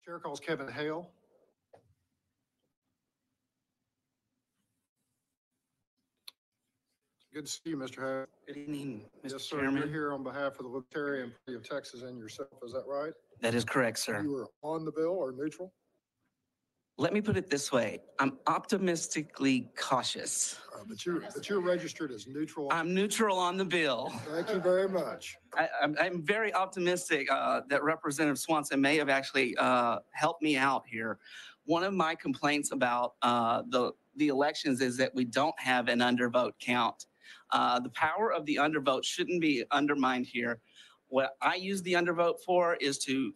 Chair calls Kevin Hale. Good to see you, Mr. Hale. Good evening, Mr. Yes, sir. Chairman. You're here on behalf of the Libertarian Party of Texas and yourself. Is that right? That is correct, sir. You were on the bill or neutral? Let me put it this way. I'm optimistically cautious. But you're registered as neutral. I'm neutral on the bill. Thank you very much. I'm very optimistic that Representative Swanson may have actually helped me out here. One of my complaints about the elections is that we don't have an undervote count. The power of the undervote shouldn't be undermined here. What I use the undervote for is to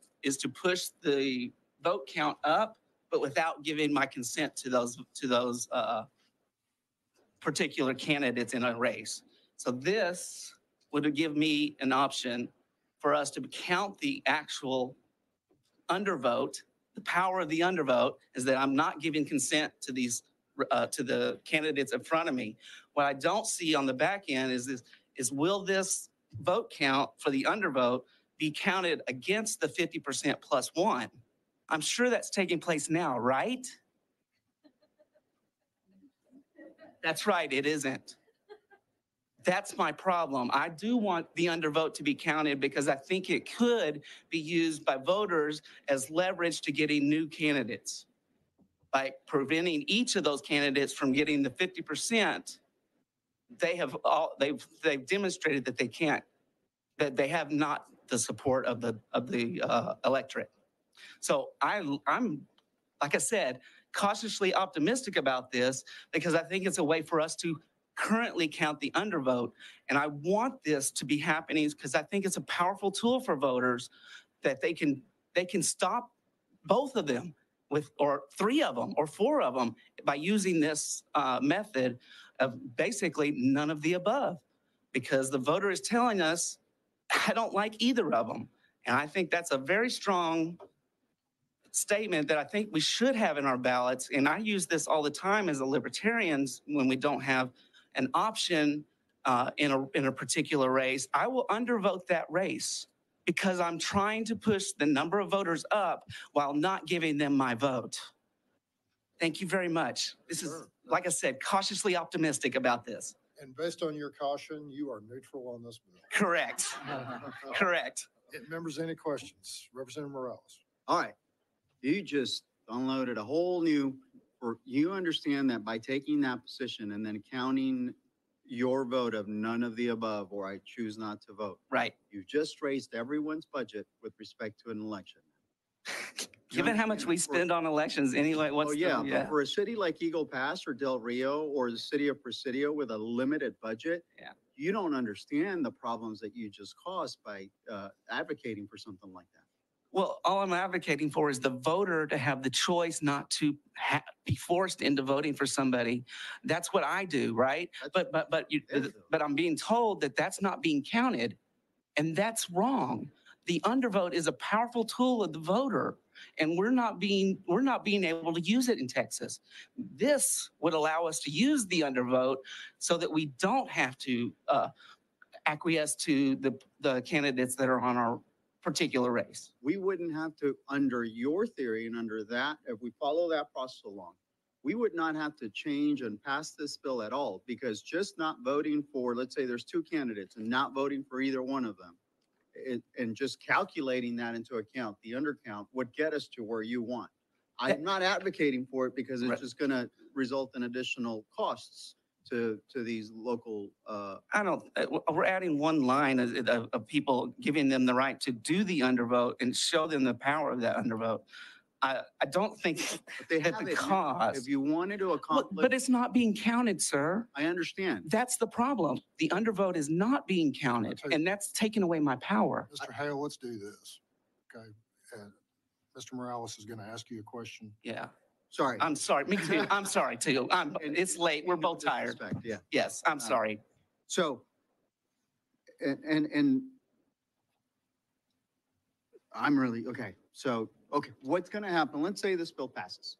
push the vote count up, but without giving my consent to those particular candidates in a race. So this would give me an option for us to count the actual undervote. The power of the undervote is that I'm not giving consent to these to the candidates in front of me. What I don't see on the back end is will this vote count for the undervote be counted against the 50% plus one? I'm sure that's taking place now, right? That's right, it isn't. That's my problem. I do want the undervote to be counted because I think it could be used by voters as leverage to getting new candidates. By preventing each of those candidates from getting the 50%, they've demonstrated that they can't, that they have not the support of the electorate. So I'm, like I said, cautiously optimistic about this because I think it's a way for us to currently count the undervote. And I want this to be happening because I think it's a powerful tool for voters that they can stop both of them or three of them or four of them by using this method of basically none of the above, because the voter is telling us, I don't like either of them. And I think that's a very strong statement that I think we should have in our ballots. And I use this all the time as a libertarian when we don't have an option in a particular race. I will undervote that race because I'm trying to push the number of voters up while not giving them my vote. Thank you very much. This is, like I said, cautiously optimistic about this. And based on your caution, you are neutral on this bill. Correct. Correct. Members, any questions? Representative Morales. All right. You just unloaded a whole new, you understand that by taking that position and then counting your vote of none of the above, or I choose not to vote. Right. You just raised everyone's budget with respect to an election. Given how much we spend on elections anyway, but for a city like Eagle Pass or Del Rio or the city of Presidio with a limited budget, you don't understand the problems that you just caused by advocating for something like that. Well, all I'm advocating for is the voter to have the choice not to be forced into voting for somebody. That's what I do, right? But I'm being told that that's not being counted, and that's wrong. The undervote is a powerful tool of the voter, and we're not being able to use it in Texas. This would allow us to use the undervote so that we don't have to acquiesce to the candidates that are on our particular race. We wouldn't have to, under your theory and under that, if we follow that process along, we would not have to change and pass this bill at all, because just not voting for, let's say there's two candidates and not voting for either one of them, and just calculating that into account, the undercount would get us to where you want. I'm not advocating for it because it's just going to result in additional costs to these local. We're adding one line of people, giving them the right to do the undervote and show them the power of that undervote. I don't think they have the cost. If you wanted to accomplish, but it's not being counted, sir. I understand. That's the problem. The undervote is not being counted, and that's taking away my power. Mr. Hale, let's do this. Okay. Mr. Morales is going to ask you a question. Yeah. Sorry. I'm sorry. Me too. I'm sorry too. It's late. We're both tired. Yeah. Yes. I'm sorry. So, and I'm really, okay. So, okay, what's going to happen? Let's say this bill passes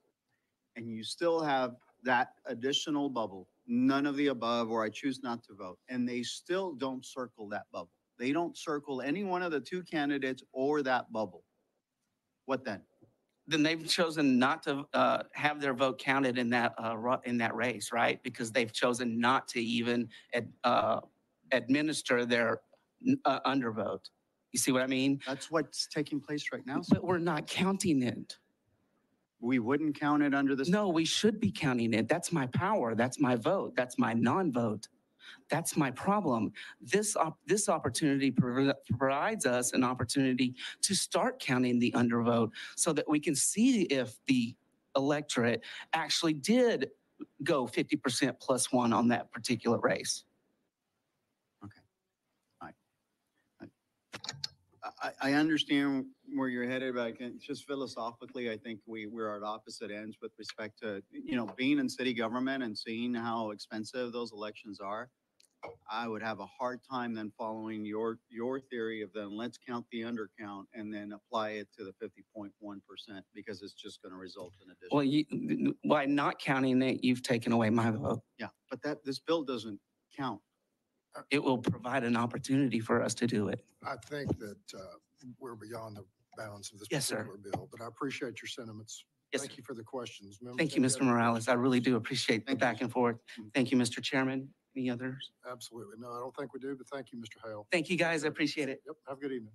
and you still have that additional bubble, none of the above, or I choose not to vote, and they still don't circle that bubble. They don't circle any one of the two candidates or that bubble. What then? then they've chosen not to have their vote counted in that race, right? Because they've chosen not to even administer their undervote. You see what I mean? That's what's taking place right now. sir. But we're not counting it. We wouldn't count it under this. No, we should be counting it. That's my power. That's my vote. That's my non-vote. That's my problem. This opportunity provides us an opportunity to start counting the undervote so that we can see if the electorate actually did go 50% plus one on that particular race. I understand where you're headed, but I can, just philosophically, I think we're at opposite ends with respect to, being in city government and seeing how expensive those elections are. I would have a hard time then following your theory of then let's count the undercount and then apply it to the 50.1% because it's just going to result in additional. Well, by not counting it, you've taken away my vote. Yeah, but this bill doesn't count. It will provide an opportunity for us to do it. I think that we're beyond the bounds of this Yes, sir. particular bill, but I appreciate your sentiments. Yes, Thank sir. you for the questions. Members, Thank you, any Mr. other Morales. I really questions? do appreciate the Thank you. back and forth. Thank you, Mr. Chairman. Any others? Absolutely. No, I don't think we do, but thank you, Mr. Hale. Thank you, guys. I appreciate it. Yep, have a good evening.